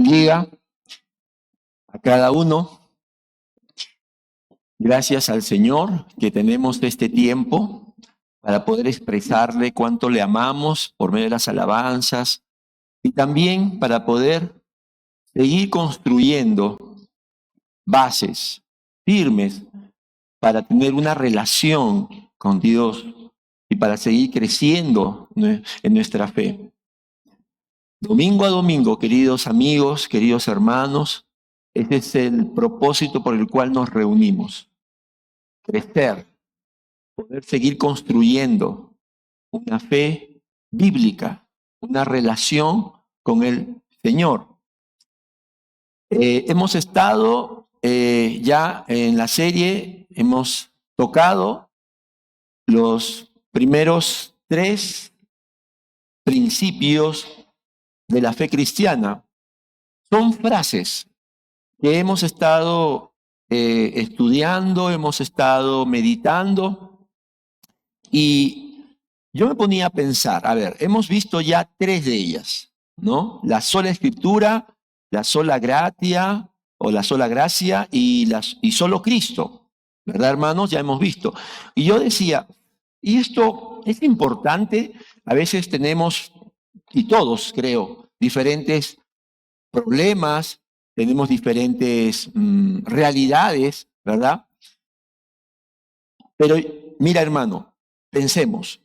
Bendiga a cada uno. Gracias al Señor que tenemos este tiempo para poder expresarle cuánto le amamos por medio de las alabanzas y también para poder seguir construyendo bases firmes para tener una relación con Dios y para seguir creciendo en nuestra fe. Domingo a domingo, queridos amigos, queridos hermanos, ese es el propósito por el cual nos reunimos. Crecer, poder seguir construyendo una fe bíblica, una relación con el Señor. Hemos estado ya en la serie, hemos tocado los primeros 3 principios de la fe cristiana. Son frases que hemos estado estudiando, hemos estado meditando, y yo me ponía a pensar, a ver, hemos visto ya 3 de ellas, ¿no? La sola escritura, la sola gratia o la sola gracia y solo Cristo, ¿verdad, hermanos? Ya hemos visto. Y yo decía, y esto es importante, a veces tenemos, y todos creo, diferentes problemas, tenemos diferentes realidades, ¿verdad? Pero mira, hermano, pensemos,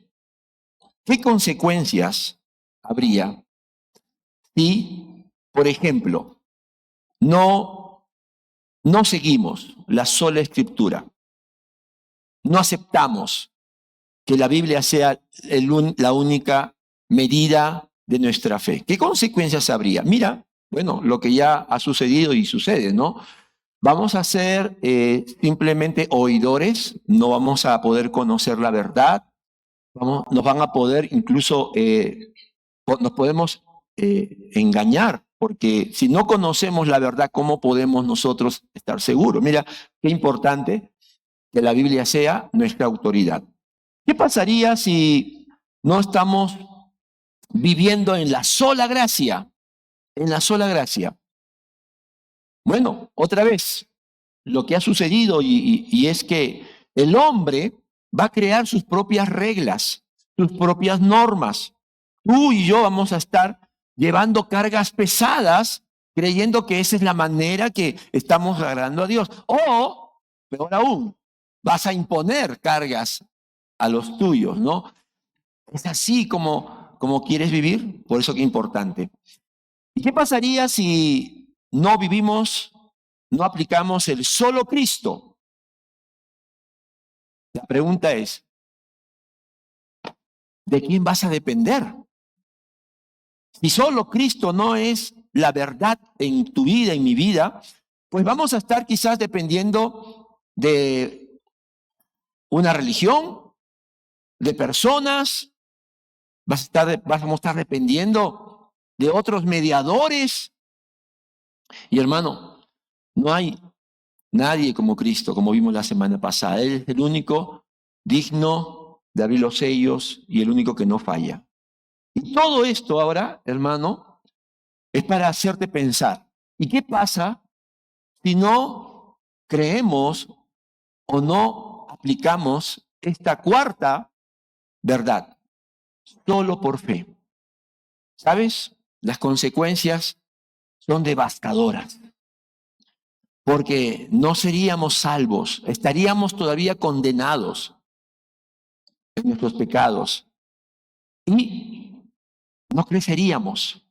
¿qué consecuencias habría si, por ejemplo, no seguimos la sola escritura, no aceptamos que la Biblia sea la única medida de nuestra fe? ¿Qué consecuencias habría? Mira, bueno, lo que ya ha sucedido y sucede, ¿no? Vamos a ser simplemente oidores, no vamos a poder conocer la verdad, nos van a poder incluso, nos podemos engañar, porque si no conocemos la verdad, ¿cómo podemos nosotros estar seguros? Mira, qué importante que la Biblia sea nuestra autoridad. ¿Qué pasaría si no estamos viviendo en la sola gracia? En la sola gracia. Bueno, otra vez, lo que ha sucedido y es que el hombre va a crear sus propias reglas, sus propias normas. Tú y yo vamos a estar llevando cargas pesadas, creyendo que esa es la manera que estamos agradando a Dios. O, peor aún, vas a imponer cargas a los tuyos, ¿no? ¿Es así como quieres vivir? Por eso que es importante. ¿Y qué pasaría si no vivimos, no aplicamos el solo Cristo? La pregunta es, ¿de quién vas a depender? Si solo Cristo no es la verdad en tu vida, en mi vida, pues vamos a estar quizás dependiendo de una religión, de personas, vamos a estar dependiendo de otros mediadores. Y hermano, no hay nadie como Cristo, como vimos la semana pasada. Él es el único digno de abrir los sellos y el único que no falla. Y todo esto ahora, hermano, es para hacerte pensar. ¿Y qué pasa si no creemos o no aplicamos esta cuarta verdad? Solo por fe. ¿Sabes? Las consecuencias son devastadoras. Porque no seríamos salvos, estaríamos todavía condenados en nuestros pecados y no creceríamos,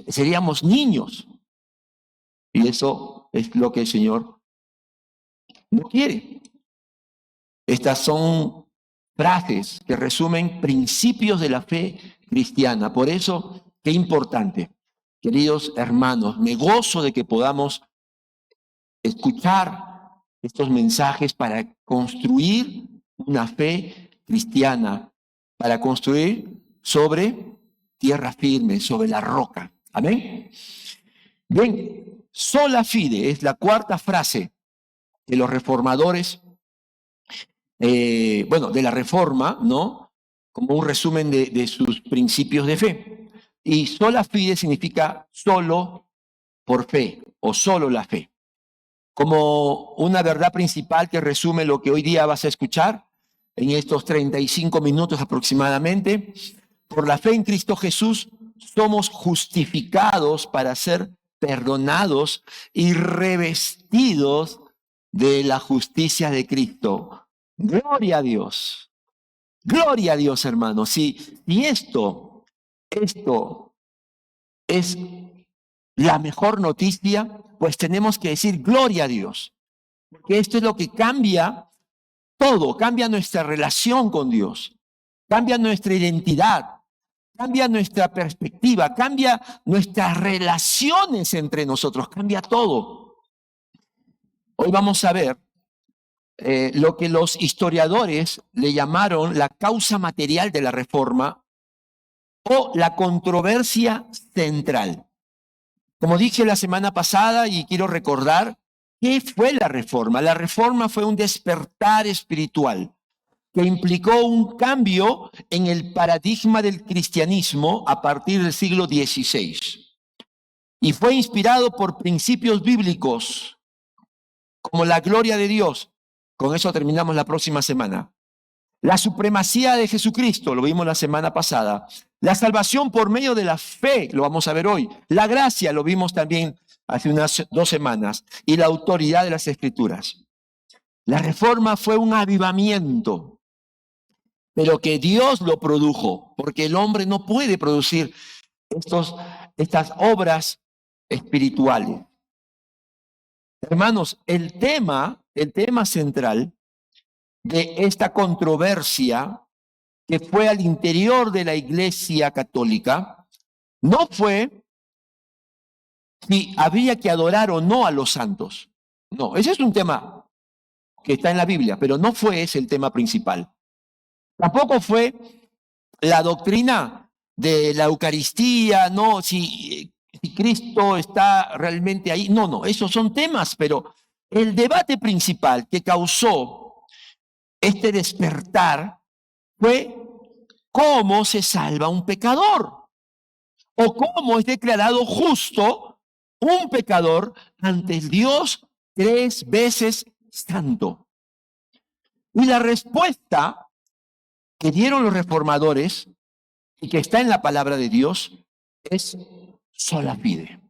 seríamos niños. Y eso es lo que el Señor no quiere. Estas son frases que resumen principios de la fe cristiana. Por eso, qué importante. Queridos hermanos, me gozo de que podamos escuchar estos mensajes para construir una fe cristiana, para construir sobre tierra firme, sobre la roca. Amén. Bien, sola fide es la cuarta frase de los reformadores, de la Reforma, ¿no? Como un resumen de sus principios de fe. Y sola fide significa solo por fe o solo la fe. Como una verdad principal que resume lo que hoy día vas a escuchar en estos 35 minutos aproximadamente, por la fe en Cristo Jesús somos justificados para ser perdonados y revestidos de la justicia de Cristo. Gloria a Dios. Gloria a Dios, hermanos. Y esto es la mejor noticia, pues tenemos que decir gloria a Dios. Porque esto es lo que cambia todo, cambia nuestra relación con Dios, cambia nuestra identidad, cambia nuestra perspectiva, cambia nuestras relaciones entre nosotros, cambia todo. Hoy vamos a ver lo que los historiadores le llamaron la causa material de la Reforma o la controversia central. Como dije la semana pasada y quiero recordar, ¿qué fue la Reforma? La Reforma fue un despertar espiritual que implicó un cambio en el paradigma del cristianismo a partir del siglo XVI. Y fue inspirado por principios bíblicos como la gloria de Dios. Con eso terminamos la próxima semana. La supremacía de Jesucristo, lo vimos la semana pasada. La salvación por medio de la fe, lo vamos a ver hoy. La gracia, lo vimos también hace unas 2 semanas. Y la autoridad de las Escrituras. La Reforma fue un avivamiento, pero que Dios lo produjo, porque el hombre no puede producir estas obras espirituales. Hermanos, el tema central de esta controversia que fue al interior de la Iglesia Católica no fue si había que adorar o no a los santos. No, ese es un tema que está en la Biblia, pero no fue ese el tema principal. Tampoco fue la doctrina de la Eucaristía, no, si Cristo está realmente ahí. No, esos son temas, pero el debate principal que causó este despertar fue cómo se salva un pecador o cómo es declarado justo un pecador ante el Dios 3 veces santo. Y la respuesta que dieron los reformadores y que está en la palabra de Dios es sola fide.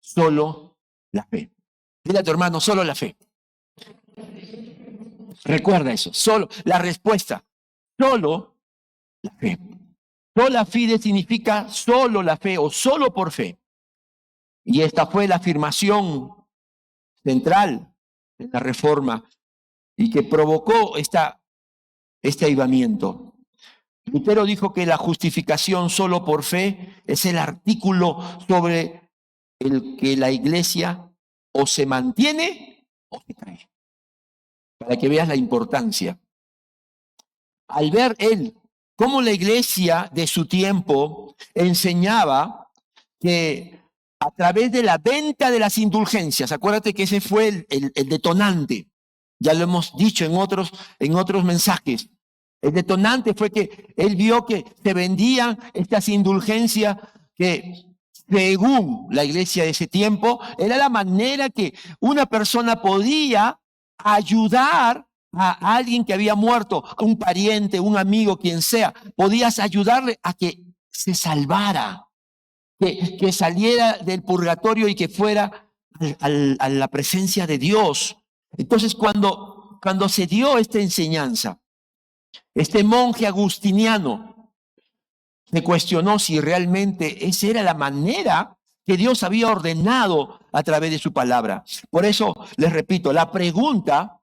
Solo la fe. Dile a tu hermano, solo la fe. Recuerda eso, solo la respuesta, solo la fe. Sola fide significa solo la fe o solo por fe. Y esta fue la afirmación central de la Reforma y que provocó este avivamiento. Lutero dijo que la justificación solo por fe es el artículo sobre el que la iglesia o se mantiene o se cae. Para que veas la importancia. Al ver él cómo la iglesia de su tiempo enseñaba que a través de la venta de las indulgencias, acuérdate que ese fue el detonante, ya lo hemos dicho en otros mensajes. El detonante fue que él vio que se vendían estas indulgencias que, según la iglesia de ese tiempo, era la manera que una persona podía ayudar a alguien que había muerto, a un pariente, un amigo, quien sea. Podías ayudarle a que se salvara, que saliera del purgatorio y que fuera a la presencia de Dios. Entonces, cuando se dio esta enseñanza, este monje agustiniano se cuestionó si realmente esa era la manera que Dios había ordenado a través de su palabra. Por eso les repito, la pregunta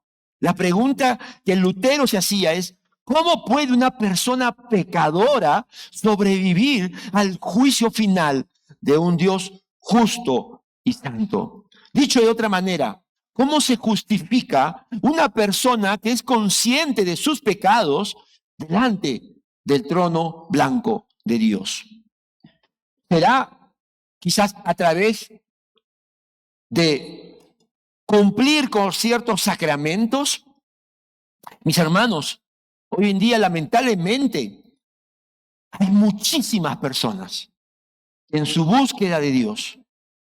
que Lutero se hacía es: ¿cómo puede una persona pecadora sobrevivir al juicio final de un Dios justo y santo? Dicho de otra manera, ¿cómo se justifica una persona que es consciente de sus pecados delante del trono blanco de Dios? ¿Será quizás a través de cumplir con ciertos sacramentos? Mis hermanos, hoy en día lamentablemente Hay muchísimas personas que en su búsqueda de Dios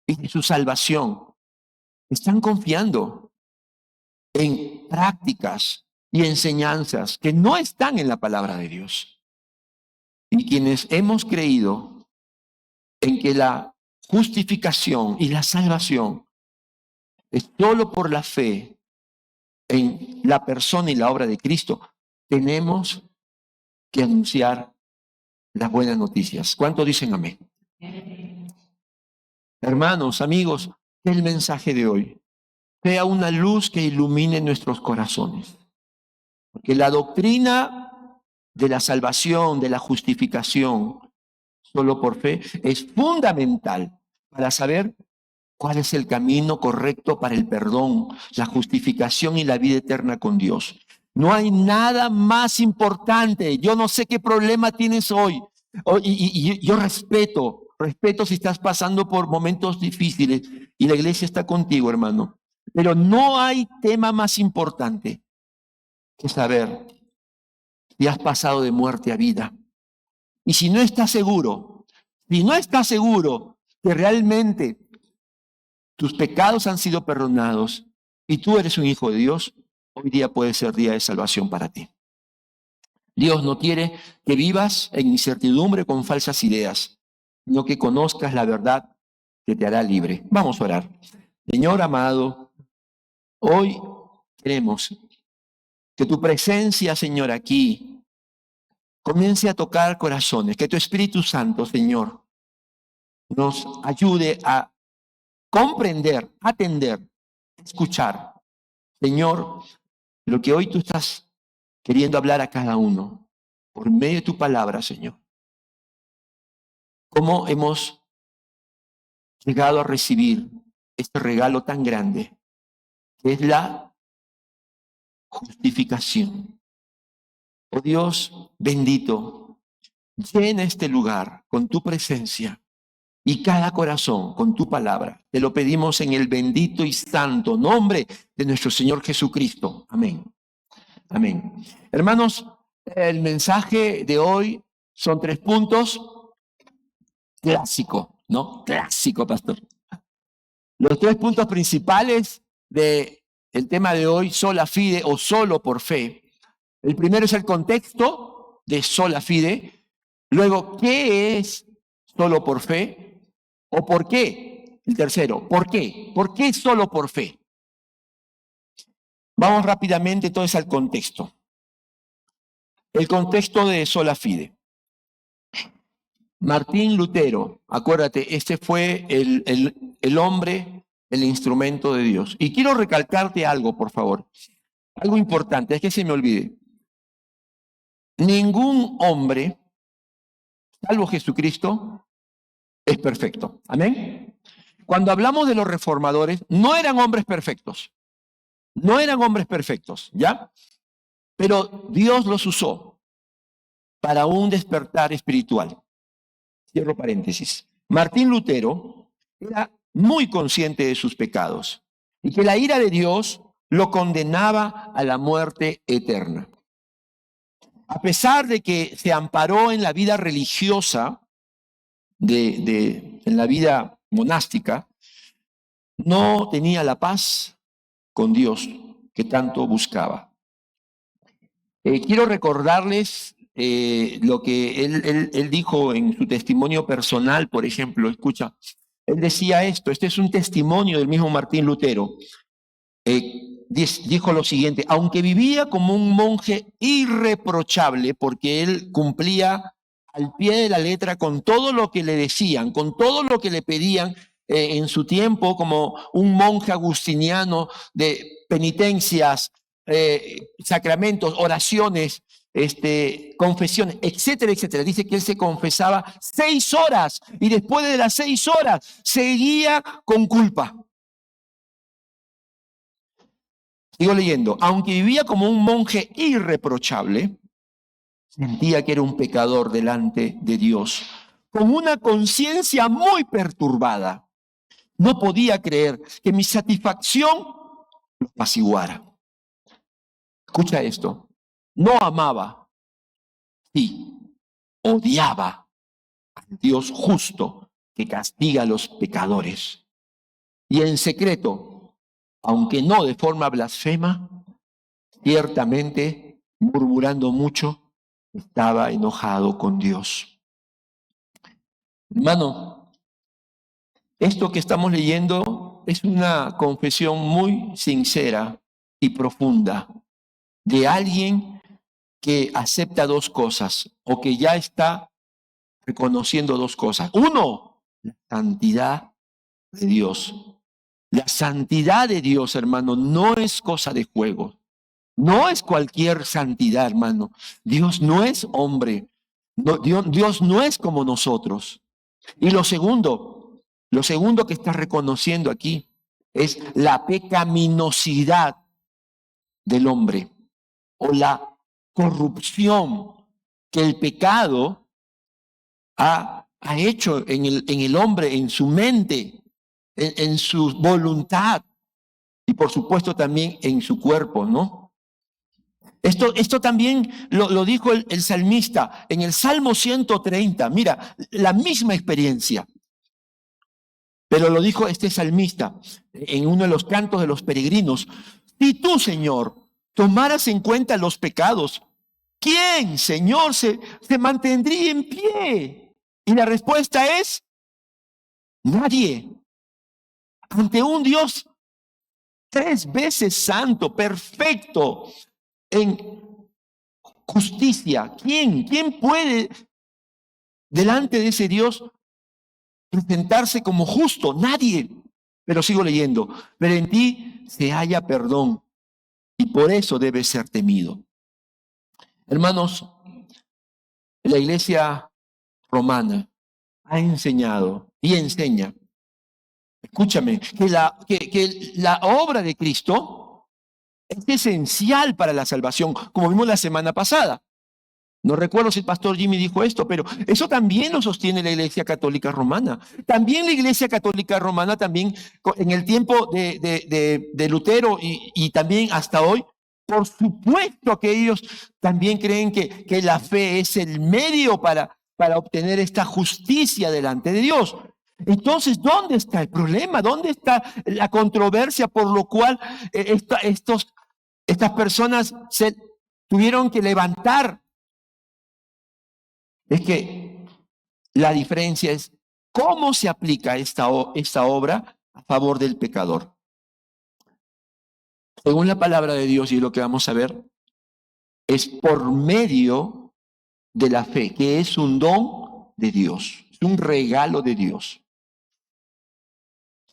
y de su salvación están confiando en prácticas y enseñanzas que no están en la palabra de Dios. Y quienes hemos creído en que la justificación y la salvación es solo por la fe en la persona y la obra de Cristo, tenemos que anunciar las buenas noticias. ¿Cuántos dicen amén? Hermanos, amigos, que el mensaje de hoy sea una luz que ilumine nuestros corazones. Porque la doctrina de la salvación, de la justificación, solo por fe, es fundamental para saber cuál es el camino correcto para el perdón, la justificación y la vida eterna con Dios. No hay nada más importante. Yo no sé qué problema tienes hoy. Y yo respeto si estás pasando por momentos difíciles y la iglesia está contigo, hermano. Pero no hay tema más importante que saber si has pasado de muerte a vida. Y si no estás seguro que realmente tus pecados han sido perdonados y tú eres un hijo de Dios, hoy día puede ser día de salvación para ti. Dios no quiere que vivas en incertidumbre con falsas ideas, sino que conozcas la verdad que te hará libre. Vamos a orar. Señor amado, hoy queremos que tu presencia, Señor, aquí comience a tocar corazones, que tu Espíritu Santo, Señor, nos ayude a comprender, atender, escuchar, Señor, lo que hoy tú estás queriendo hablar a cada uno por medio de tu palabra, Señor. ¿Cómo hemos llegado a recibir este regalo tan grande que es la justificación? Oh Dios bendito, llena este lugar con tu presencia y cada corazón con tu palabra. Te lo pedimos en el bendito y santo nombre de nuestro Señor Jesucristo. Amén. Amén. Hermanos, el mensaje de hoy son 3 puntos. Clásico, ¿no? Clásico, pastor. Los 3 puntos principales del tema de hoy, sola fide o solo por fe. El primero es el contexto de sola fide. Luego, ¿qué es solo por fe? ¿O por qué? El tercero, ¿por qué? ¿Por qué solo por fe? Vamos rápidamente entonces al contexto. El contexto de sola fide. Martín Lutero, acuérdate, este fue el hombre, el instrumento de Dios. Y quiero recalcarte algo, por favor. Algo importante, es que se me olvide. Ningún hombre, salvo Jesucristo, es perfecto. ¿Amén? Cuando hablamos de los reformadores, no eran hombres perfectos. No eran hombres perfectos, ¿ya? Pero Dios los usó para un despertar espiritual. Cierro paréntesis. Martín Lutero era muy consciente de sus pecados y que la ira de Dios lo condenaba a la muerte eterna. A pesar de que se amparó en la vida religiosa, en la vida monástica, no tenía la paz con Dios que tanto buscaba. Quiero recordarles lo que él dijo en su testimonio personal, por ejemplo. Escucha, él decía esto, este es un testimonio del mismo Martín Lutero. Dijo lo siguiente: aunque vivía como un monje irreprochable, porque él cumplía al pie de la letra con todo lo que le decían, con todo lo que le pedían en su tiempo, como un monje agustiniano de penitencias, sacramentos, oraciones, confesiones, etcétera, etcétera. Dice que él se confesaba 6 horas y después de las 6 horas seguía con culpa. Sigo leyendo. Aunque vivía como un monje irreprochable, sentía que era un pecador delante de Dios, con una conciencia muy perturbada. No podía creer que mi satisfacción lo apaciguara. Escucha esto. No amaba, sí, odiaba al Dios justo que castiga a los pecadores. Y en secreto, aunque no de forma blasfema, ciertamente, murmurando mucho, estaba enojado con Dios. Hermano, esto que estamos leyendo es una confesión muy sincera y profunda de alguien que acepta dos cosas o que ya está reconociendo dos cosas. Uno, la santidad de Dios. La santidad de Dios, hermano, no es cosa de juego. No es cualquier santidad, hermano. Dios no es hombre. No, Dios no es como nosotros. Y lo segundo que está reconociendo aquí es la pecaminosidad del hombre o la corrupción que el pecado ha hecho en el hombre, en su mente, en su voluntad y por supuesto también en su cuerpo, ¿no? Esto también lo dijo el salmista en el Salmo 130. Mira, la misma experiencia. Pero lo dijo este salmista en uno de los cantos de los peregrinos. Si tú, Señor, tomaras en cuenta los pecados, ¿quién, Señor, se mantendría en pie? Y la respuesta es, nadie. Ante un Dios 3 veces santo, perfecto, en justicia. ¿Quién puede delante de ese Dios presentarse como justo? Nadie. Pero sigo leyendo. Pero en ti se halla perdón y por eso debe ser temido. Hermanos, la iglesia romana ha enseñado y enseña, escúchame, que la obra de Cristo es esencial para la salvación, como vimos la semana pasada. No recuerdo si el pastor Jimmy dijo esto, pero eso también lo sostiene la Iglesia Católica Romana. También la Iglesia Católica Romana, también en el tiempo de Lutero y también hasta hoy, por supuesto que ellos también creen que la fe es el medio para obtener esta justicia delante de Dios. Entonces, ¿dónde está el problema? ¿Dónde está la controversia por lo cual estas personas se tuvieron que levantar? Es que la diferencia es cómo se aplica esta obra a favor del pecador. Según la palabra de Dios, y lo que vamos a ver, es por medio de la fe, que es un don de Dios, es un regalo de Dios.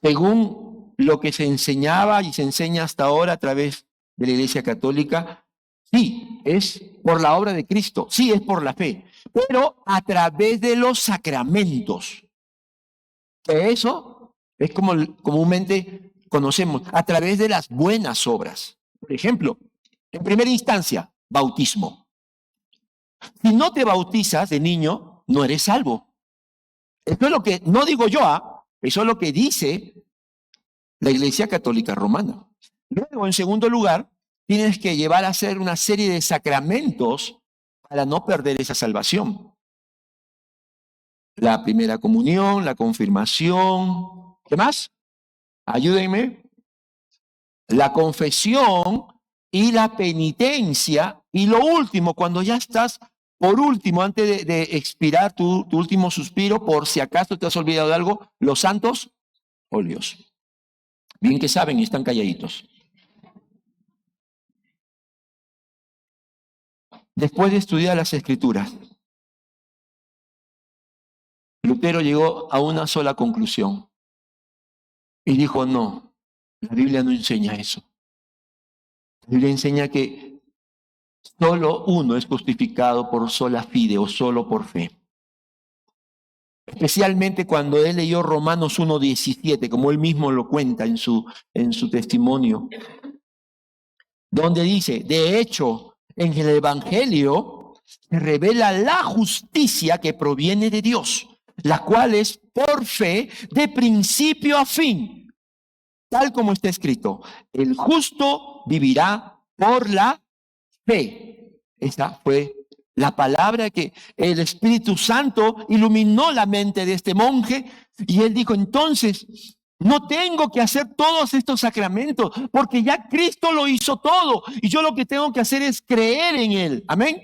Según lo que se enseñaba y se enseña hasta ahora a través de la Iglesia Católica, sí, es por la obra de Cristo, sí, es por la fe, pero a través de los sacramentos. Que eso es como comúnmente conocemos, a través de las buenas obras. Por ejemplo, en primera instancia, bautismo. Si no te bautizas de niño, no eres salvo. Eso es lo que, no digo yo, eso es lo que dice la Iglesia Católica Romana. Luego, en segundo lugar, tienes que llevar a hacer una serie de sacramentos para no perder esa salvación. La primera comunión, la confirmación, ¿qué más? Ayúdenme. La confesión y la penitencia. Y lo último, cuando ya estás, por último, antes de expirar tu último suspiro, por si acaso te has olvidado de algo, los santos óleos. Bien que saben y están calladitos. Después de estudiar las Escrituras, Lutero llegó a una sola conclusión. Y dijo, no, la Biblia no enseña eso. La Biblia enseña que solo uno es justificado por sola fide o solo por fe. Especialmente cuando él leyó Romanos 1:17, como él mismo lo cuenta en su testimonio, donde dice, de hecho, en el Evangelio se revela la justicia que proviene de Dios, la cual es por fe de principio a fin, tal como está escrito, el justo vivirá por la fe. Esa fue la palabra que el Espíritu Santo iluminó la mente de este monje y él dijo, entonces, no tengo que hacer todos estos sacramentos porque ya Cristo lo hizo todo y yo lo que tengo que hacer es creer en Él. Amén.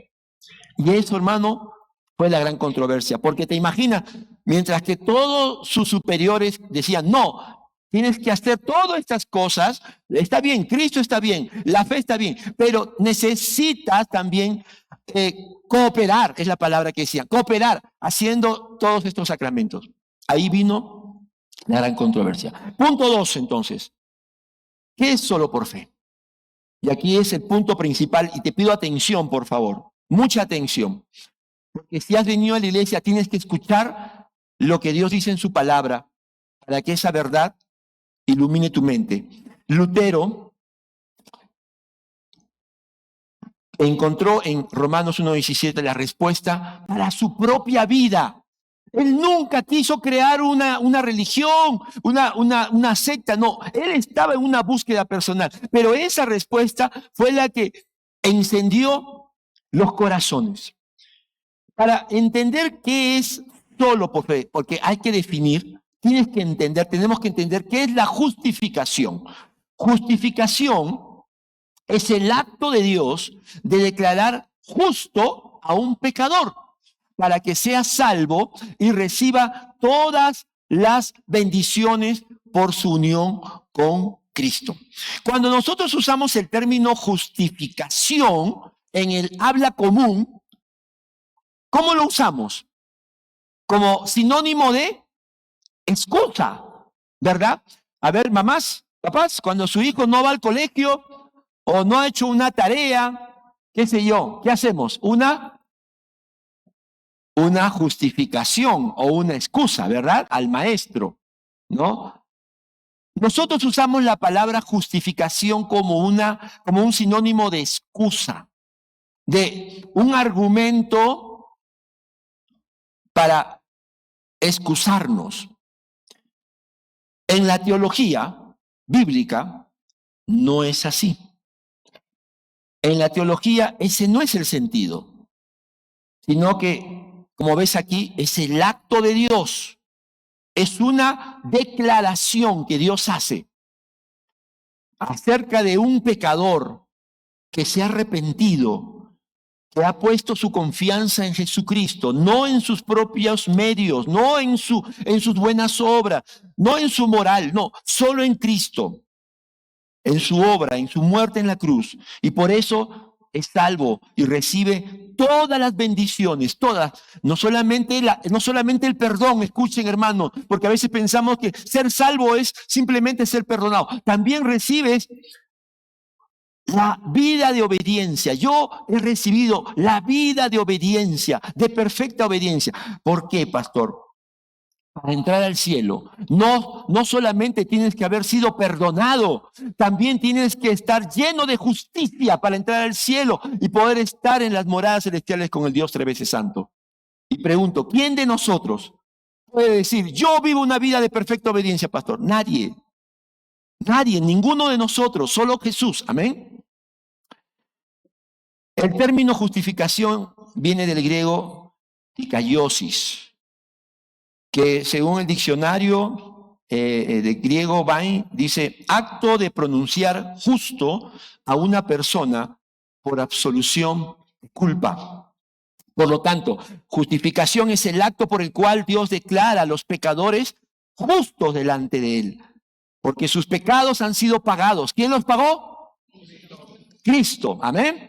Y eso, hermano, fue la gran controversia, porque te imaginas, mientras que todos sus superiores decían, no, tienes que hacer todas estas cosas, está bien, Cristo está bien, la fe está bien, pero necesitas también cooperar, es la palabra que decían, cooperar haciendo todos estos sacramentos. Ahí vino la gran controversia. Punto 2, entonces, ¿qué es solo por fe? Y aquí es el punto principal y te pido atención, por favor, mucha atención. Porque si has venido a la iglesia tienes que escuchar lo que Dios dice en su palabra para que esa verdad ilumine tu mente. Lutero encontró en Romanos 1:17 la respuesta para su propia vida. Él nunca quiso crear una religión, una secta, no. Él estaba en una búsqueda personal, pero esa respuesta fue la que encendió los corazones. Para entender qué es solo por fe, porque hay que definir, tenemos que entender qué es la justificación. Justificación es el acto de Dios de declarar justo a un pecador para que sea salvo y reciba todas las bendiciones por su unión con Cristo. Cuando nosotros usamos el término justificación en el habla común, ¿cómo lo usamos? Como sinónimo de excusa, ¿verdad? A ver, mamás, papás, cuando su hijo no va al colegio o no ha hecho una tarea, qué sé yo, ¿qué hacemos? Una justificación o una excusa, ¿verdad? Al maestro, ¿no? Nosotros usamos la palabra justificación como un sinónimo de excusa, de un argumento para excusarnos. En la teología bíblica no es así. En la teología ese no es el sentido, sino que, como ves aquí, es el acto de Dios. Es una declaración que Dios hace acerca de un pecador que se ha arrepentido, que ha puesto su confianza en Jesucristo, no en sus propios medios, no en sus buenas obras, no en su moral, no, solo en Cristo, en su obra, en su muerte en la cruz. Y por eso es salvo y recibe todas las bendiciones, todas, no solamente el perdón, escuchen hermanos, porque a veces pensamos que ser salvo es simplemente ser perdonado. También recibes la vida de obediencia. Yo he recibido la vida de obediencia, de perfecta obediencia. ¿Por qué, pastor? Para entrar al cielo, no solamente tienes que haber sido perdonado, también tienes que estar lleno de justicia para entrar al cielo y poder estar en las moradas celestiales con el Dios tres veces santo. Y pregunto, ¿quién de nosotros puede decir, yo vivo una vida de perfecta obediencia, pastor? Nadie, ninguno de nosotros, solo Jesús. Amén. El término justificación viene del griego dikaiosis, que según el diccionario de griego Bain dice acto de pronunciar justo a una persona por absolución de culpa. Por lo tanto, justificación es el acto por el cual Dios declara a los pecadores justos delante de Él, porque sus pecados han sido pagados. ¿Quién los pagó? Cristo. Amén.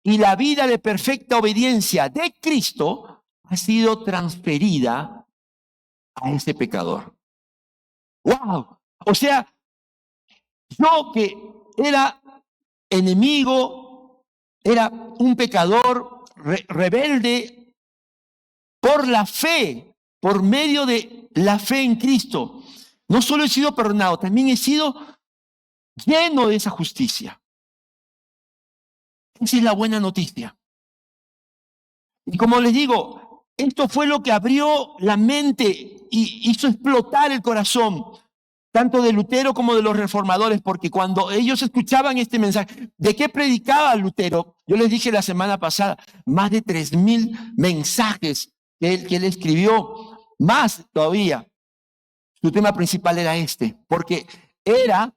Y la vida de perfecta obediencia de Cristo ha sido transferida a ese pecador. ¡Wow! O sea, yo que era enemigo, era un pecador rebelde, por la fe, por medio de la fe en Cristo, no solo he sido perdonado, también he sido lleno de esa justicia. Esa es la buena noticia. Y como les digo, esto fue lo que abrió la mente y hizo explotar el corazón. tanto de Lutero como de los reformadores, porque cuando ellos escuchaban este mensaje, ¿de qué predicaba Lutero? Yo les dije la semana pasada, más de 3,000 mensajes que él escribió, más todavía. Su tema principal era este, porque era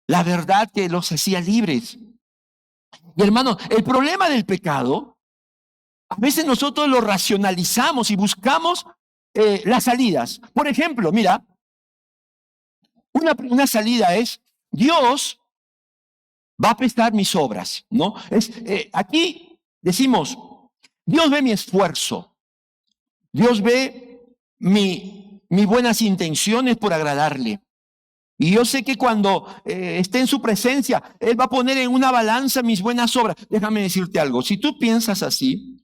la verdad que los hacía libres. Y hermanos, el problema del pecado, a veces nosotros lo racionalizamos y buscamos las salidas. Por ejemplo, mira, una salida es, Dios va a prestar mis obras, ¿no? Aquí decimos, Dios ve mi esfuerzo, Dios ve mis buenas intenciones por agradarle. Y yo sé que cuando esté en su presencia, Él va a poner en una balanza mis buenas obras. Déjame decirte algo, si tú piensas así,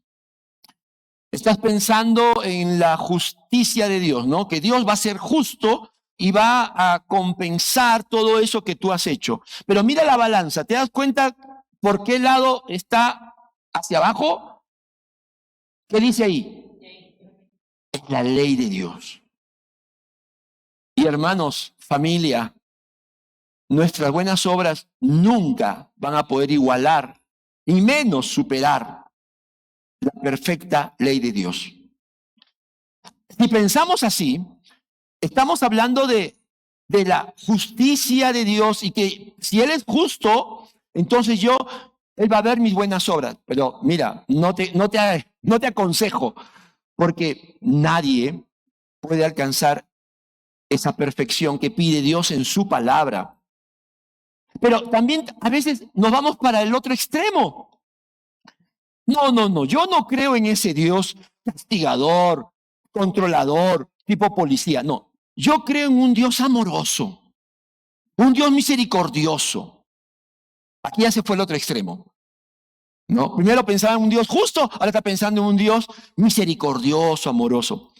estás pensando en la justicia de Dios, ¿no? Que Dios va a ser justo y va a compensar todo eso que tú has hecho. Pero mira la balanza, ¿te das cuenta por qué lado está hacia abajo? ¿Qué dice ahí? Es la ley de Dios. Y hermanos, familia, nuestras buenas obras nunca van a poder igualar, ni menos superar la perfecta ley de Dios. Si pensamos así, estamos hablando de la justicia de Dios y que si Él es justo, entonces Él va a ver mis buenas obras. Pero mira, no te aconsejo, porque nadie puede alcanzar esa perfección que pide Dios en su palabra. Pero también a veces nos vamos para el otro extremo. No, yo no creo en ese Dios castigador, controlador, tipo policía. No, yo creo en un Dios amoroso, un Dios misericordioso. Aquí ya se fue el otro extremo, ¿no? Primero pensaba en un Dios justo, ahora está pensando en un Dios misericordioso, amoroso.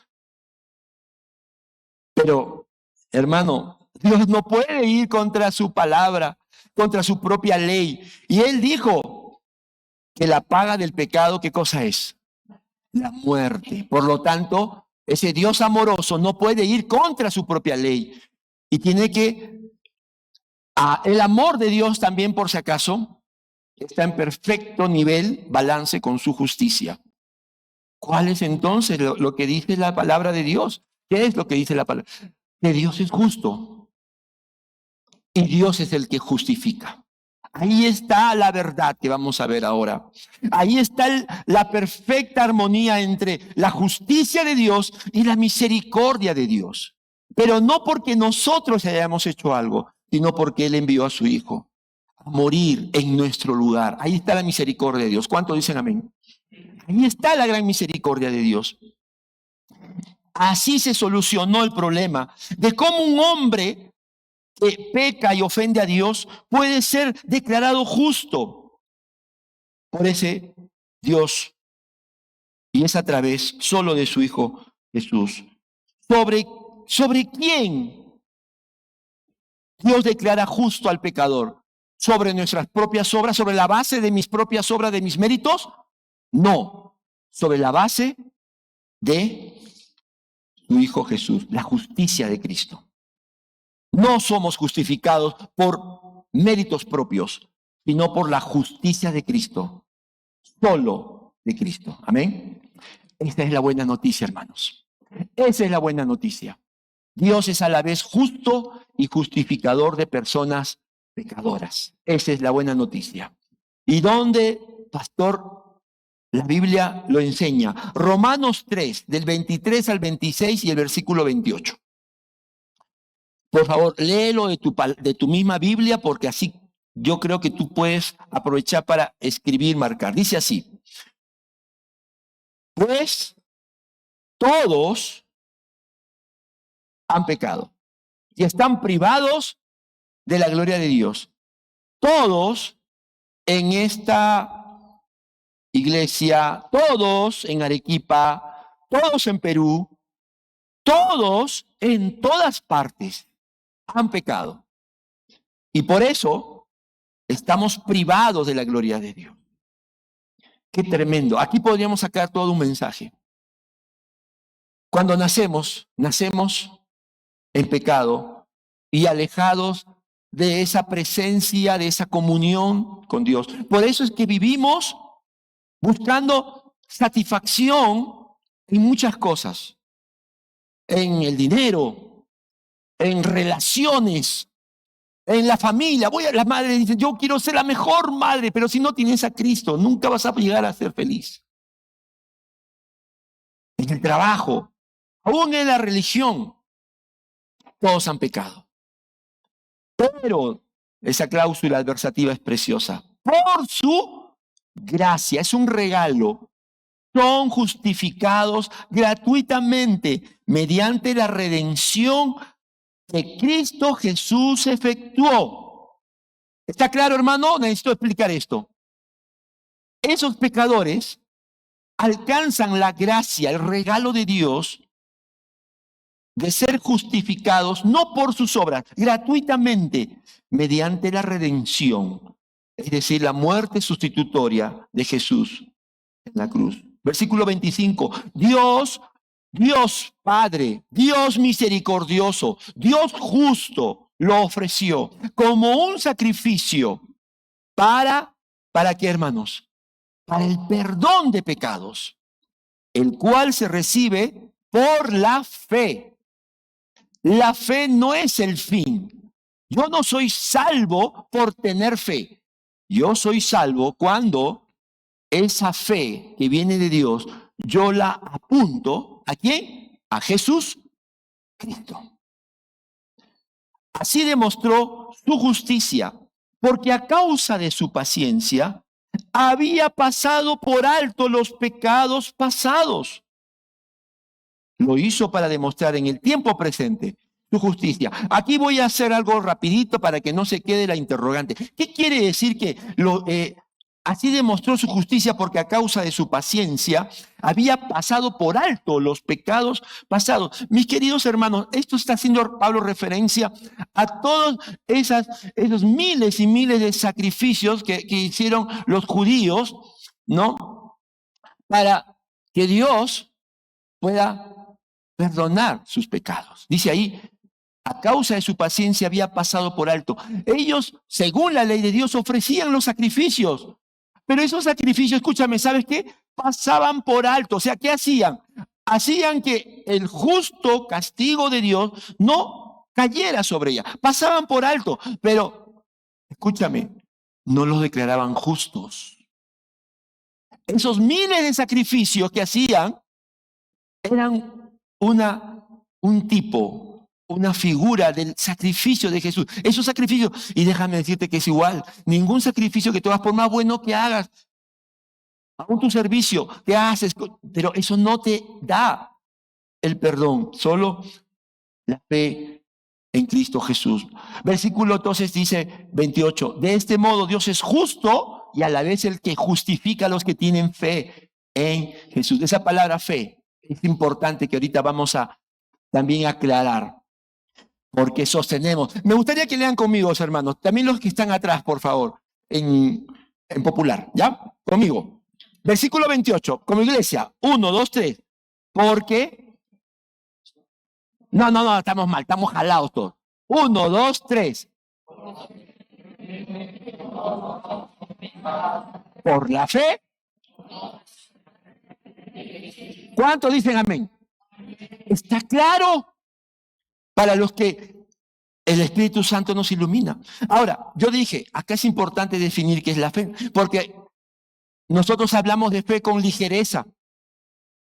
Pero, hermano, Dios no puede ir contra su palabra, contra su propia ley. Y Él dijo que la paga del pecado, ¿qué cosa es? La muerte. Por lo tanto, ese Dios amoroso no puede ir contra su propia ley. Y tiene que, el amor de Dios también, por si acaso, está en perfecto nivel, balance con su justicia. ¿Cuál es entonces lo que dice la palabra de Dios? ¿Qué es lo que dice la palabra? Que Dios es justo y Dios es el que justifica. Ahí está la verdad que vamos a ver ahora. Ahí está la perfecta armonía entre la justicia de Dios y la misericordia de Dios. Pero no porque nosotros hayamos hecho algo, sino porque Él envió a su Hijo a morir en nuestro lugar. Ahí está la misericordia de Dios. ¿Cuántos dicen amén? Ahí está la gran misericordia de Dios. Así se solucionó el problema de cómo un hombre que peca y ofende a Dios puede ser declarado justo por ese Dios, y es a través solo de su Hijo Jesús. ¿Sobre quién Dios declara justo al pecador? ¿Sobre nuestras propias obras? ¿Sobre la base de mis propias obras, de mis méritos? No, sobre la base de su Hijo Jesús, la justicia de Cristo. No somos justificados por méritos propios, sino por la justicia de Cristo, solo de Cristo. Amén. Esta es la buena noticia, hermanos. Esa es la buena noticia. Dios es a la vez justo y justificador de personas pecadoras. Esa es la buena noticia. ¿Y dónde, pastor? La Biblia lo enseña. Romanos 3, del 23 al 26 y el versículo 28. Por favor, léelo de tu misma Biblia, porque así yo creo que tú puedes aprovechar para escribir, marcar. Dice así: pues todos han pecado y están privados de la gloria de Dios. Todos en esta iglesia, todos en Arequipa, todos en Perú, todos en todas partes han pecado. Y por eso estamos privados de la gloria de Dios. Qué tremendo. Aquí podríamos sacar todo un mensaje. Cuando nacemos en pecado y alejados de esa presencia, de esa comunión con Dios. Por eso es que vivimos buscando satisfacción en muchas cosas, en el dinero, en relaciones, en la familia. La madre dice, yo quiero ser la mejor madre, pero si no tienes a Cristo, nunca vas a llegar a ser feliz. En el trabajo, aún en la religión, todos han pecado. Pero esa cláusula adversativa es preciosa. Por su gracia, es un regalo. Son justificados gratuitamente mediante la redención que Cristo Jesús efectuó. ¿Está claro, hermano? Necesito explicar esto. Esos pecadores alcanzan la gracia, el regalo de Dios de ser justificados no por sus obras, gratuitamente, mediante la redención, es decir, la muerte sustitutoria de Jesús en la cruz. Versículo 25, Dios Padre, Dios misericordioso, Dios justo, lo ofreció como un sacrificio ¿para qué, hermanos? Para el perdón de pecados, el cual se recibe por la fe. La fe no es el fin. Yo no soy salvo por tener fe. Yo soy salvo cuando esa fe que viene de Dios, yo la apunto, ¿a quién? A Jesús Cristo. Así demostró su justicia, porque a causa de su paciencia, había pasado por alto los pecados pasados. Lo hizo para demostrar en el tiempo presente su justicia. Aquí voy a hacer algo rapidito para que no se quede la interrogante. ¿Qué quiere decir que así demostró su justicia porque a causa de su paciencia había pasado por alto los pecados pasados? Mis queridos hermanos, esto está haciendo Pablo referencia a todos esos miles y miles de sacrificios que hicieron los judíos, ¿no? Para que Dios pueda perdonar sus pecados. Dice ahí, a causa de su paciencia había pasado por alto. Ellos, según la ley de Dios, ofrecían los sacrificios. Pero esos sacrificios, escúchame, ¿sabes qué? Pasaban por alto. O sea, ¿qué hacían? Hacían que el justo castigo de Dios no cayera sobre ella. Pasaban por alto. Pero, escúchame, no los declaraban justos. Esos miles de sacrificios que hacían eran un tipo, una figura del sacrificio de Jesús. Esos sacrificios, y déjame decirte que es igual, ningún sacrificio que tú hagas, por más bueno que hagas, aún tu servicio que haces, pero eso no te da el perdón, solo la fe en Cristo Jesús. Versículo entonces dice 28, de este modo Dios es justo y a la vez el que justifica a los que tienen fe en Jesús. Esa palabra fe es importante que ahorita vamos a también aclarar, porque sostenemos. Me gustaría que lean conmigo, hermanos, también los que están atrás, por favor, en popular, ¿ya? Conmigo. Versículo 28, como iglesia, 1, 2, 3. Porque, no, estamos mal, estamos jalados todos. 1, 2, 3. Por la fe. ¿Cuántos dicen amén? ¿Está claro? Para los que el Espíritu Santo nos ilumina. Ahora, yo dije, acá es importante definir qué es la fe, porque nosotros hablamos de fe con ligereza.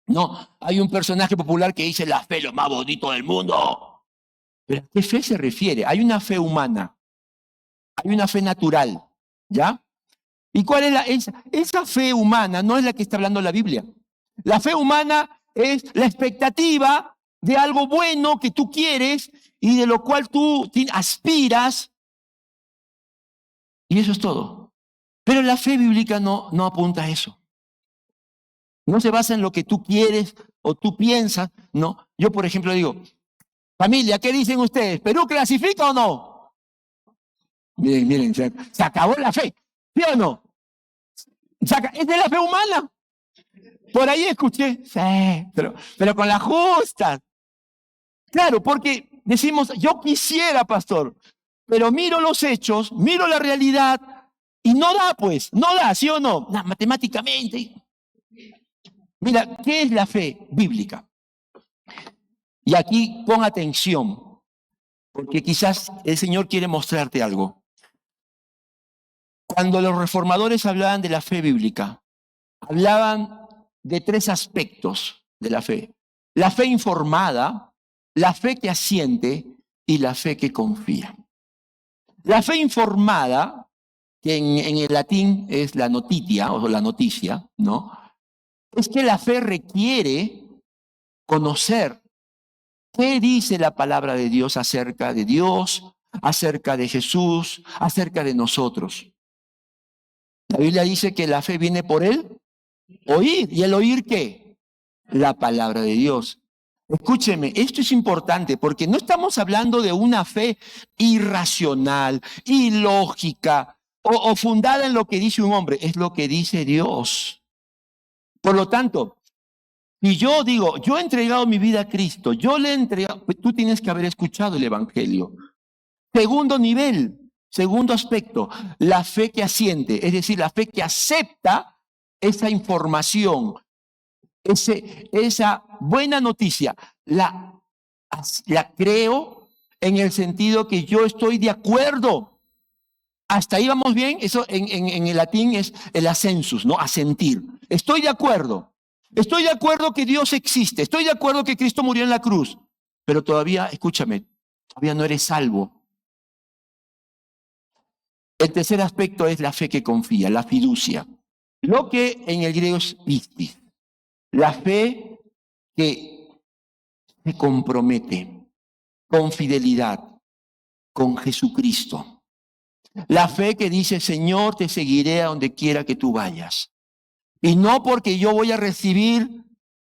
No, hay un personaje popular que dice la fe es lo más bonito del mundo. ¿Pero a qué fe se refiere? Hay una fe humana, hay una fe natural, ¿ya? ¿Y cuál es esa fe humana? No es la que está hablando la Biblia. La fe humana es la expectativa de algo bueno que tú quieres y de lo cual tú aspiras. Y eso es todo. Pero la fe bíblica no apunta a eso. No se basa en lo que tú quieres o tú piensas. No. Yo, por ejemplo, digo, familia, ¿qué dicen ustedes? ¿Perú clasifica o no? Miren, se acabó la fe. ¿Sí o no? Es de la fe humana. Por ahí escuché, sí, pero con las justas. Claro, porque decimos, yo quisiera, pastor, pero miro los hechos, miro la realidad y no da, pues, no da, ¿sí o no? No, matemáticamente. Mira, ¿qué es la fe bíblica? Y aquí pon atención, porque quizás el Señor quiere mostrarte algo. Cuando los reformadores hablaban de la fe bíblica, hablaban de tres aspectos de la fe. La fe informada, la fe que asiente y la fe que confía. La fe informada, que en el latín es la notitia o la noticia, ¿no? Es que la fe requiere conocer qué dice la palabra de Dios, acerca de Jesús, acerca de nosotros. La Biblia dice que la fe viene por el oír. ¿Y el oír qué? La palabra de Dios. Escúcheme, esto es importante porque no estamos hablando de una fe irracional, ilógica o fundada en lo que dice un hombre, es lo que dice Dios. Por lo tanto, si yo digo, yo he entregado mi vida a Cristo, yo le he entregado, pues tú tienes que haber escuchado el Evangelio. Segundo nivel, segundo aspecto, la fe que asiente, es decir, la fe que acepta esa información, esa buena noticia, la creo en el sentido que yo estoy de acuerdo. Hasta ahí vamos bien. Eso en el latín es el assensus, ¿no? Asentir. Estoy de acuerdo. Estoy de acuerdo que Dios existe. Estoy de acuerdo que Cristo murió en la cruz. Pero todavía, escúchame, todavía no eres salvo. El tercer aspecto es la fe que confía, la fiducia. Lo que en el griego es pistis. La fe que se compromete con fidelidad con Jesucristo. La fe que dice, Señor, te seguiré a donde quiera que tú vayas. Y no porque yo voy a recibir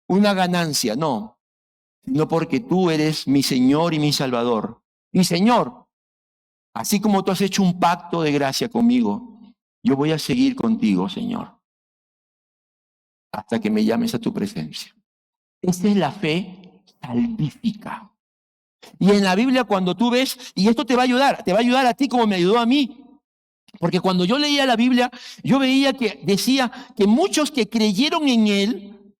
una ganancia, no, sino porque tú eres mi Señor y mi Salvador. Y Señor, así como tú has hecho un pacto de gracia conmigo, yo voy a seguir contigo, Señor, hasta que me llames a tu presencia. Esa es la fe salvífica. Y en la Biblia cuando tú ves, y esto te va a ayudar a ti como me ayudó a mí, porque cuando yo leía la Biblia, yo veía que decía que muchos que creyeron en él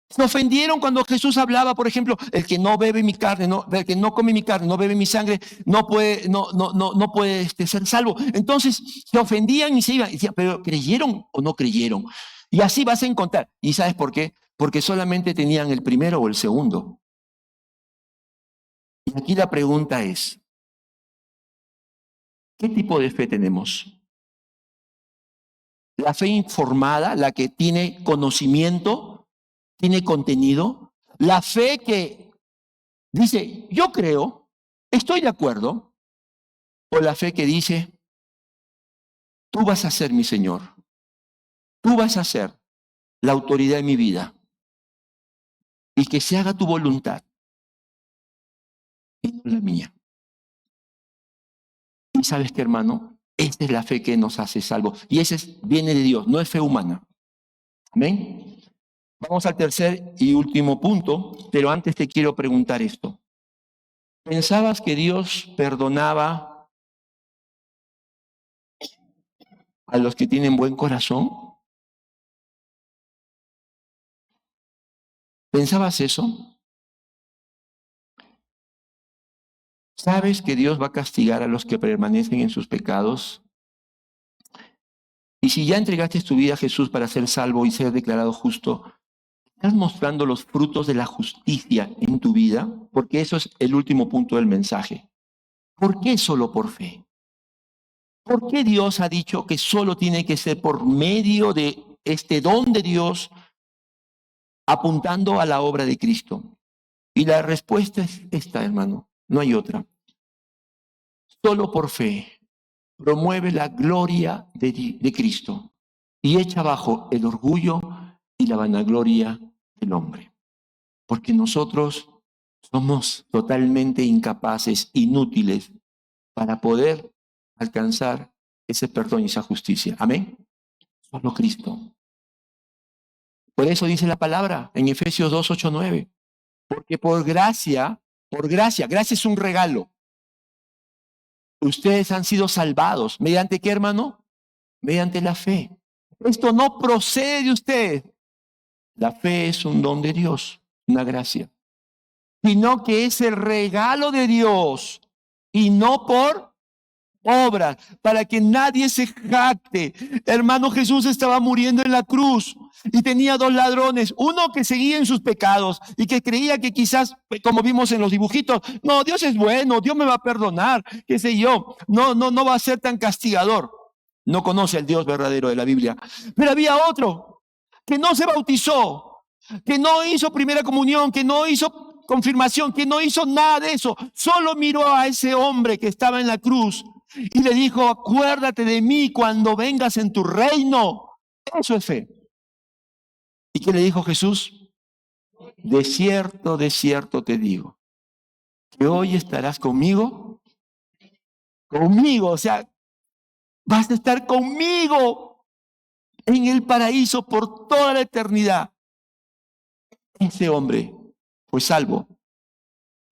se ofendieron cuando Jesús hablaba, por ejemplo, el que no bebe mi carne, el que no come mi carne, no bebe mi sangre, no puede ser salvo. Entonces se ofendían y se iban. Y decían, pero ¿creyeron o no creyeron? Y así vas a encontrar. ¿Y sabes por qué? Porque solamente tenían el primero o el segundo. Y aquí la pregunta es, ¿qué tipo de fe tenemos? La fe informada, la que tiene conocimiento, tiene contenido. La fe que dice, yo creo, estoy de acuerdo. O la fe que dice, tú vas a ser mi Señor. Tú vas a ser la autoridad en mi vida. Y que se haga tu voluntad y no la mía. Y sabes qué, hermano, esta es la fe que nos hace salvos. Y esa viene de Dios, no es fe humana. Amén. Vamos al tercer y último punto, pero antes te quiero preguntar esto. ¿Pensabas que Dios perdonaba a los que tienen buen corazón? ¿Pensabas eso? ¿Sabes que Dios va a castigar a los que permanecen en sus pecados? Y si ya entregaste tu vida a Jesús para ser salvo y ser declarado justo, ¿estás mostrando los frutos de la justicia en tu vida? Porque eso es el último punto del mensaje. ¿Por qué solo por fe? ¿Por qué Dios ha dicho que solo tiene que ser por medio de este don de Dios apuntando a la obra de Cristo? Y la respuesta es esta, hermano, no hay otra. Solo por fe promueve la gloria de Cristo y echa abajo el orgullo y la vanagloria del hombre. Porque nosotros somos totalmente incapaces, inútiles para poder alcanzar ese perdón y esa justicia. Amén. Solo Cristo. Por eso dice la palabra en Efesios 2, 8, 9. Porque por gracia Por gracia. Gracia es un regalo. Ustedes han sido salvados. ¿Mediante qué, hermano? Mediante la fe. Esto no procede de ustedes. La fe es un don de Dios, una gracia. Sino que es el regalo de Dios y no por obras, para que nadie se jacte. Hermano, Jesús estaba muriendo en la cruz y tenía dos ladrones, uno que seguía en sus pecados y que creía que quizás, como vimos en los dibujitos, no, Dios es bueno, Dios me va a perdonar, qué sé yo, no va a ser tan castigador. No conoce al Dios verdadero de la Biblia. Pero había otro que no se bautizó, que no hizo primera comunión, que no hizo confirmación, que no hizo nada de eso. Solo miró a ese hombre que estaba en la cruz y le dijo, acuérdate de mí cuando vengas en tu reino. Eso es fe. ¿Y qué le dijo Jesús? De cierto te digo, que hoy estarás conmigo. Conmigo, o sea, vas a estar conmigo en el paraíso por toda la eternidad. Ese hombre fue salvo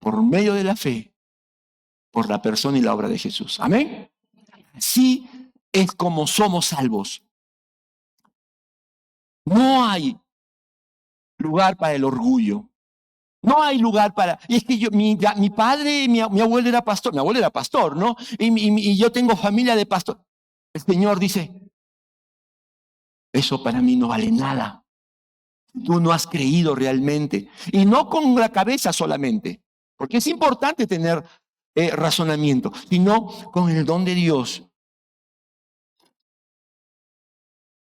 por medio de la fe, por la persona y la obra de Jesús. Amén. Así es como somos salvos. No hay lugar para el orgullo. No hay lugar para... Y es que mi padre, mi abuelo era pastor, ¿no? Y yo tengo familia de pastor. El Señor dice, eso para mí no vale nada. Tú no has creído realmente. Y no con la cabeza solamente, porque es importante tener razonamiento, sino con el don de Dios.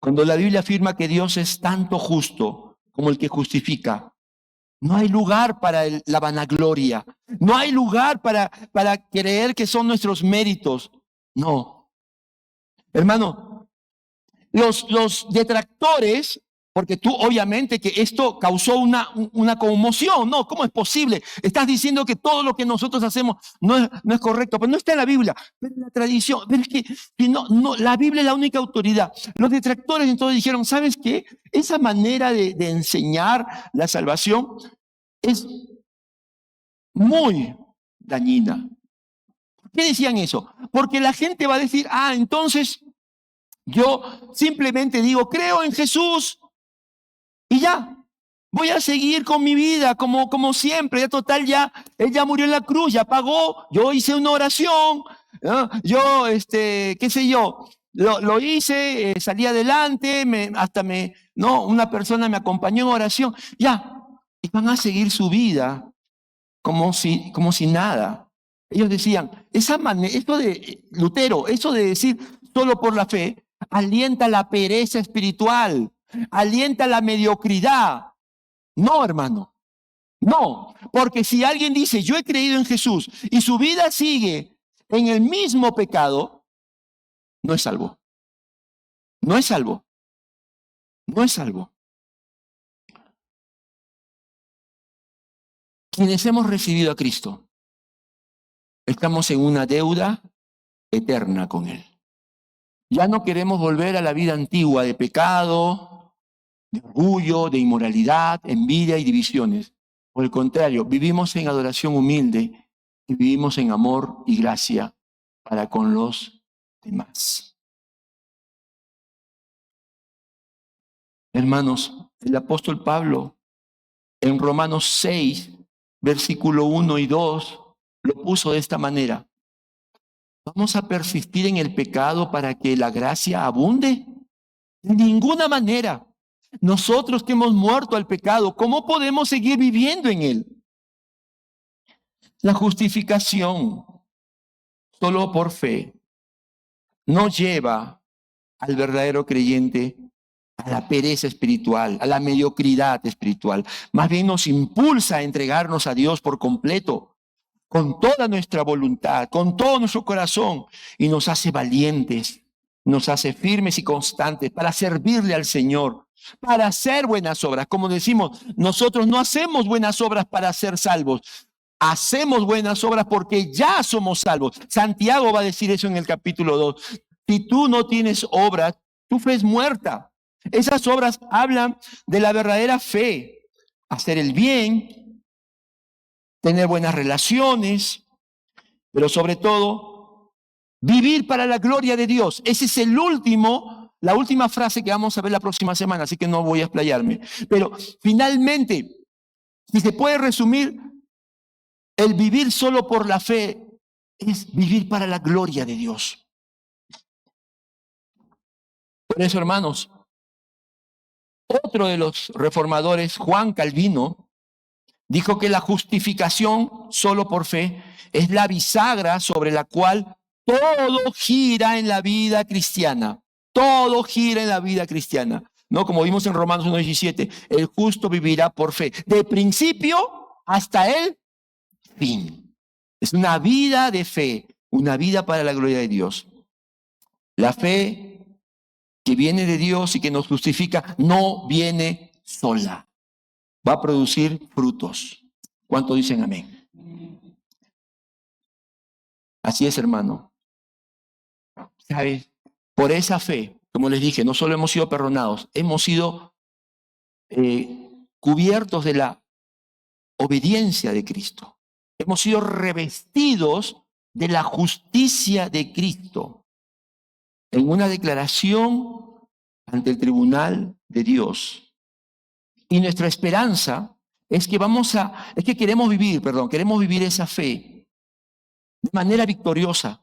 Cuando la Biblia afirma que Dios es tanto justo como el que justifica, no hay lugar para la vanagloria, no hay lugar para creer que son nuestros méritos. No. Hermano, los detractores, porque tú obviamente que esto causó una conmoción, ¿no? ¿Cómo es posible? Estás diciendo que todo lo que nosotros hacemos no es correcto, pero no está en la Biblia, pero en la tradición. Pero es que no, la Biblia es la única autoridad. Los detractores entonces dijeron, ¿sabes qué? Esa manera de enseñar la salvación es muy dañina. ¿Por qué decían eso? Porque la gente va a decir, entonces yo simplemente digo, creo en Jesús y ya, voy a seguir con mi vida como siempre. Ya total, él ya murió en la cruz, ya pagó, yo hice una oración, ¿no? Yo, qué sé yo, lo hice, salí adelante, una persona me acompañó en oración, ya, y van a seguir su vida como si nada. Ellos decían, esto de Lutero, eso de decir solo por la fe, alienta la pereza espiritual, alienta la mediocridad. No, hermano, no, porque si alguien dice, yo he creído en Jesús y su vida sigue en el mismo pecado, no es salvo. No es salvo. No es salvo. Quienes hemos recibido a Cristo, estamos en una deuda eterna con Él. Ya no queremos volver a la vida antigua de pecado, de orgullo, de inmoralidad, envidia y divisiones. Por el contrario, vivimos en adoración humilde y vivimos en amor y gracia para con los demás. Hermanos, el apóstol Pablo en Romanos 6, versículo 1 y 2, lo puso de esta manera. ¿Vamos a persistir en el pecado para que la gracia abunde? De ninguna manera. Nosotros que hemos muerto al pecado, ¿cómo podemos seguir viviendo en él? La justificación solo por fe no lleva al verdadero creyente a la pereza espiritual, a la mediocridad espiritual. Más bien nos impulsa a entregarnos a Dios por completo, con toda nuestra voluntad, con todo nuestro corazón, y nos hace valientes, nos hace firmes y constantes para servirle al Señor, para hacer buenas obras. Como decimos, nosotros no hacemos buenas obras para ser salvos, hacemos buenas obras porque ya somos salvos. Santiago va a decir eso en el capítulo 2. Si tú no tienes obras, tu fe es muerta. Esas obras hablan de la verdadera fe, hacer el bien, tener buenas relaciones, pero sobre todo, vivir para la gloria de Dios. Ese es la última frase que vamos a ver la próxima semana, así que no voy a explayarme. Pero finalmente, si se puede resumir, el vivir solo por la fe es vivir para la gloria de Dios. Por eso, hermanos, otro de los reformadores, Juan Calvino, dijo que la justificación solo por fe es la bisagra sobre la cual todo gira en la vida cristiana. Todo gira en la vida cristiana. ¿No? Como vimos en Romanos 1:17, el justo vivirá por fe, de principio hasta el fin. Es una vida de fe, una vida para la gloria de Dios. La fe que viene de Dios y que nos justifica no viene sola. Va a producir frutos. ¿Cuánto dicen amén? Así es, hermano. ¿Sabes? Por esa fe, como les dije, no solo hemos sido perdonados, hemos sido cubiertos de la obediencia de Cristo. Hemos sido revestidos de la justicia de Cristo en una declaración ante el tribunal de Dios. Y nuestra esperanza es que queremos vivir esa fe de manera victoriosa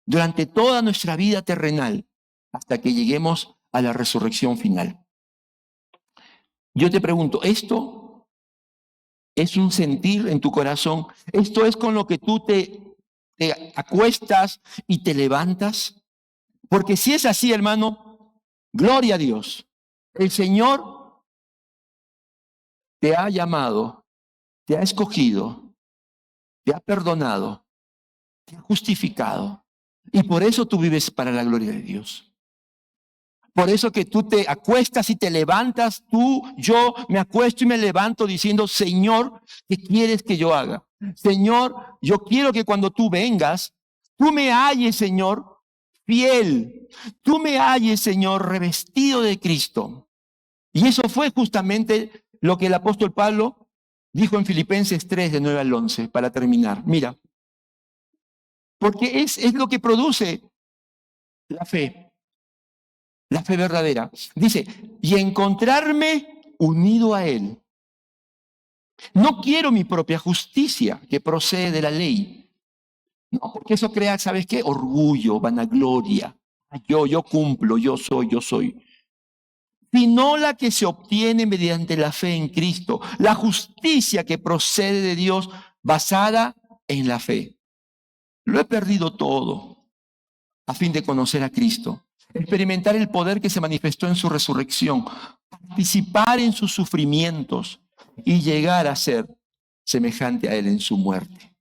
durante toda nuestra vida terrenal hasta que lleguemos a la resurrección final. Yo te pregunto, ¿esto es un sentir en tu corazón? ¿Esto es con lo que tú te acuestas y te levantas? Porque si es así, hermano, gloria a Dios. El Señor te ha llamado, te ha escogido, te ha perdonado, te ha justificado. Y por eso tú vives para la gloria de Dios. Por eso que tú te acuestas y te levantas, yo me acuesto y me levanto diciendo, Señor, ¿qué quieres que yo haga? Señor, yo quiero que cuando tú vengas, tú me halles, Señor, fiel. Tú me halles, Señor, revestido de Cristo. Y eso fue justamente lo que el apóstol Pablo dijo en Filipenses 3, de 9 al 11, para terminar. Mira, porque es lo que produce la fe verdadera. Dice, y encontrarme unido a Él. No quiero mi propia justicia que procede de la ley. No, porque eso crea, ¿sabes qué? Orgullo, vanagloria. Yo cumplo, yo soy. Sino la que se obtiene mediante la fe en Cristo. La justicia que procede de Dios basada en la fe. Lo he perdido todo a fin de conocer a Cristo. Experimentar el poder que se manifestó en su resurrección, participar en sus sufrimientos y llegar a ser semejante a Él en su muerte.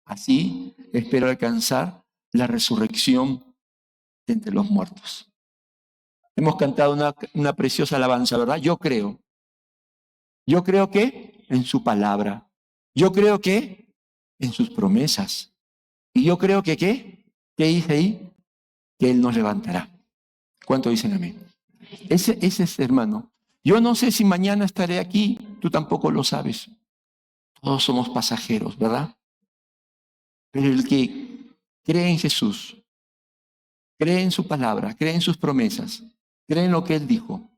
Así espero alcanzar la resurrección de entre los muertos. Hemos cantado una preciosa alabanza, ¿verdad? Yo creo que en su palabra, yo creo que en sus promesas, y yo creo que ¿qué dice ahí? Que Él nos levantará. ¿Cuánto dicen amén? Ese es, hermano. Yo no sé si mañana estaré aquí, tú tampoco lo sabes. Todos somos pasajeros, ¿verdad? Pero el que cree en Jesús, cree en su palabra, cree en sus promesas, cree en lo que Él dijo,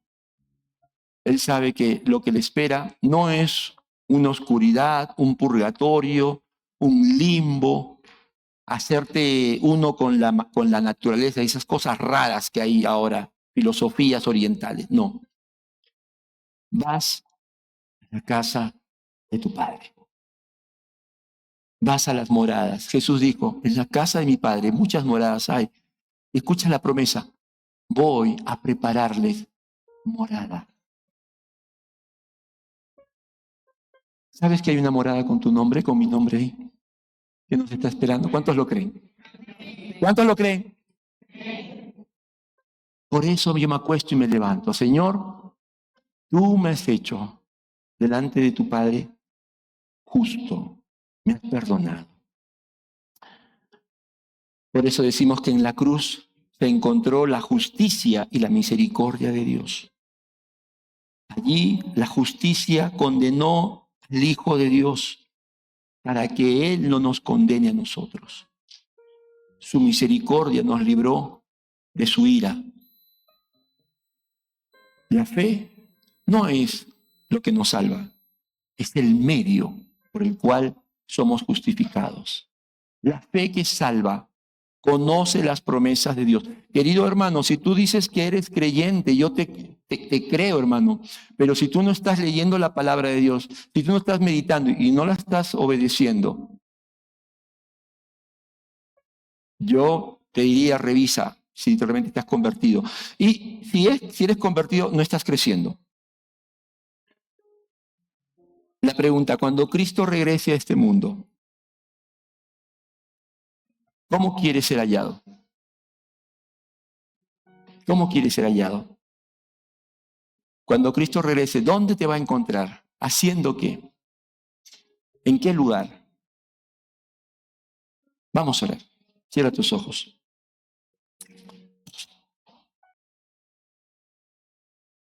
Él sabe que lo que le espera no es una oscuridad, un purgatorio, un limbo, hacerte uno con la naturaleza y esas cosas raras que hay ahora, filosofías orientales. No. Vas a la casa de tu Padre. Vas a las moradas. Jesús dijo, en la casa de mi Padre muchas moradas hay. Escucha la promesa. Voy a prepararles morada. ¿Sabes que hay una morada con tu nombre, con mi nombre ahí? Que nos está esperando. ¿Cuántos lo creen? ¿Cuántos lo creen? Por eso yo me acuesto y me levanto. Señor, tú me has hecho delante de tu Padre justo. Me has perdonado. Por eso decimos que en la cruz se encontró la justicia y la misericordia de Dios. Allí la justicia condenó al Hijo de Dios para que Él no nos condene a nosotros. Su misericordia nos libró de su ira. La fe no es lo que nos salva, es el medio por el cual somos justificados. La fe que salva conoce las promesas de Dios. Querido hermano, si tú dices que eres creyente, yo te creo, hermano, pero si tú no estás leyendo la palabra de Dios, si tú no estás meditando y no la estás obedeciendo, yo te diría, revisa si realmente estás convertido. Y si eres convertido, no estás creciendo. La pregunta, cuando Cristo regrese a este mundo, ¿cómo quiere ser hallado? ¿Cómo quiere ser hallado? Cuando Cristo regrese, ¿dónde te va a encontrar? ¿Haciendo qué? ¿En qué lugar? Vamos a orar. Cierra tus ojos.